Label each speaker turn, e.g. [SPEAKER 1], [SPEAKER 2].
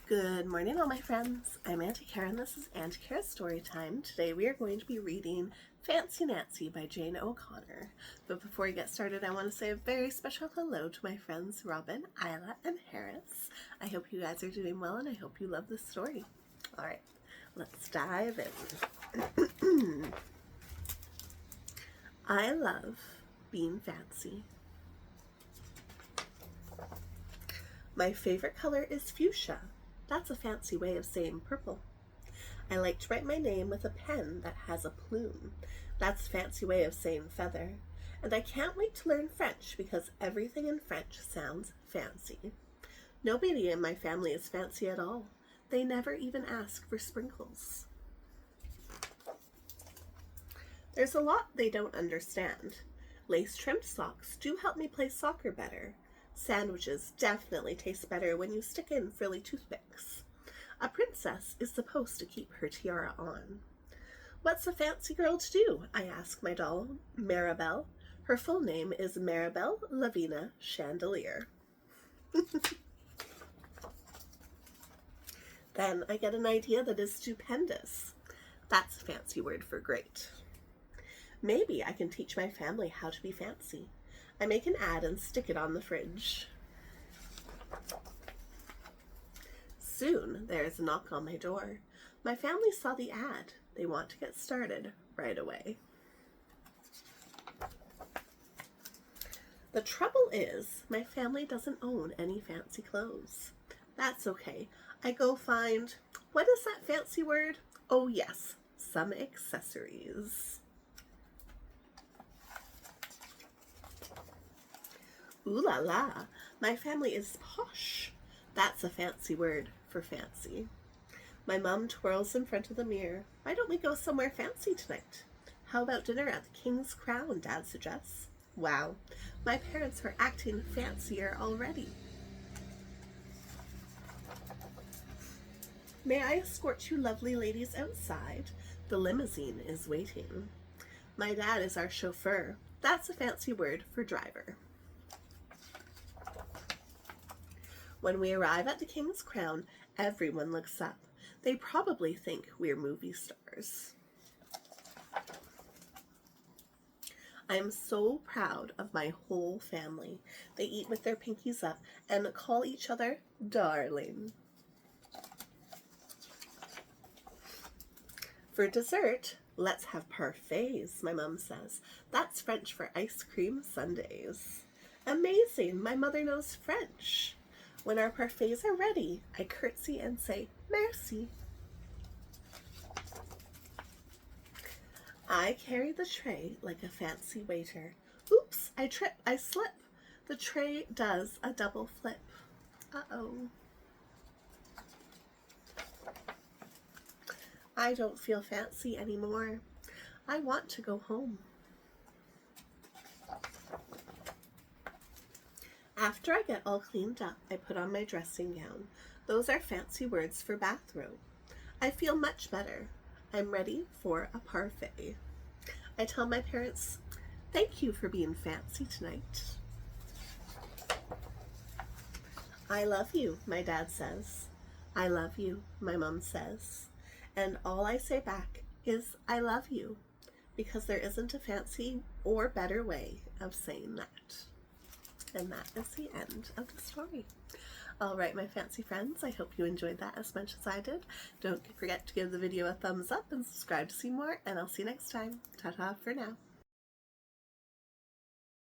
[SPEAKER 1] Good morning, all my friends. I'm Auntie Cara, and this is Auntie Cara's Storytime. Today we are going to be reading Fancy Nancy by Jane O'Connor. But before we get started, I want to say a very special hello to my friends Robin, Isla, and Harris. I hope you guys are doing well, and I hope you love this story. All right, let's dive in. I love being fancy. My favorite color is fuchsia. That's a fancy way of saying purple. I like to write my name with a pen that has a plume. That's a fancy way of saying feather. And I can't wait to learn French because everything in French sounds fancy. Nobody in my family is fancy at all. They never even ask for sprinkles. There's a lot they don't understand. Lace-trimmed socks do help me play soccer better. Sandwiches definitely taste better when you stick in frilly toothpicks. A princess is supposed to keep her tiara on. What's a fancy girl to do? I ask my doll, Maribel. Her full name is Maribel Lavina Chandelier. Then I get an idea that is stupendous. That's a fancy word for great. Maybe I can teach my family how to be fancy. I make an ad and stick it on the fridge. Soon there's a knock on my door. My family saw the ad. They want to get started right away. The trouble is, my family doesn't own any fancy clothes. That's okay. I go find, what is that fancy word? Oh yes, some accessories. Ooh la la, my family is posh. That's a fancy word for fancy. My mom twirls in front of the mirror. Why don't we go somewhere fancy tonight? How about dinner at the King's Crown, Dad suggests. Wow, my parents are acting fancier already. May I escort you lovely ladies outside? The limousine is waiting. My dad is our chauffeur. That's a fancy word for driver. When we arrive at the King's Crown, everyone looks up. They probably think we're movie stars. I am so proud of my whole family. They eat with their pinkies up and call each other darling. For dessert, let's have parfaits, my mom says. That's French for ice cream sundaes. Amazing, my mother knows French. When our parfaits are ready, I curtsy and say, merci. I carry the tray like a fancy waiter. Oops, I trip, I slip. The tray does a double flip. Uh-oh. I don't feel fancy anymore. I want to go home. After I get all cleaned up, I put on my dressing gown. Those are fancy words for bathrobe. I feel much better. I'm ready for a parfait. I tell my parents, thank you for being fancy tonight. I love you, my dad says. I love you, my mom says. And all I say back is, I love you, because there isn't a fancy or better way of saying that. And that is the end of the story. All right, my fancy friends, I hope you enjoyed that as much as I did. Don't forget to give the video a thumbs up and subscribe to see more, and I'll see you next time. Ta-ta for now.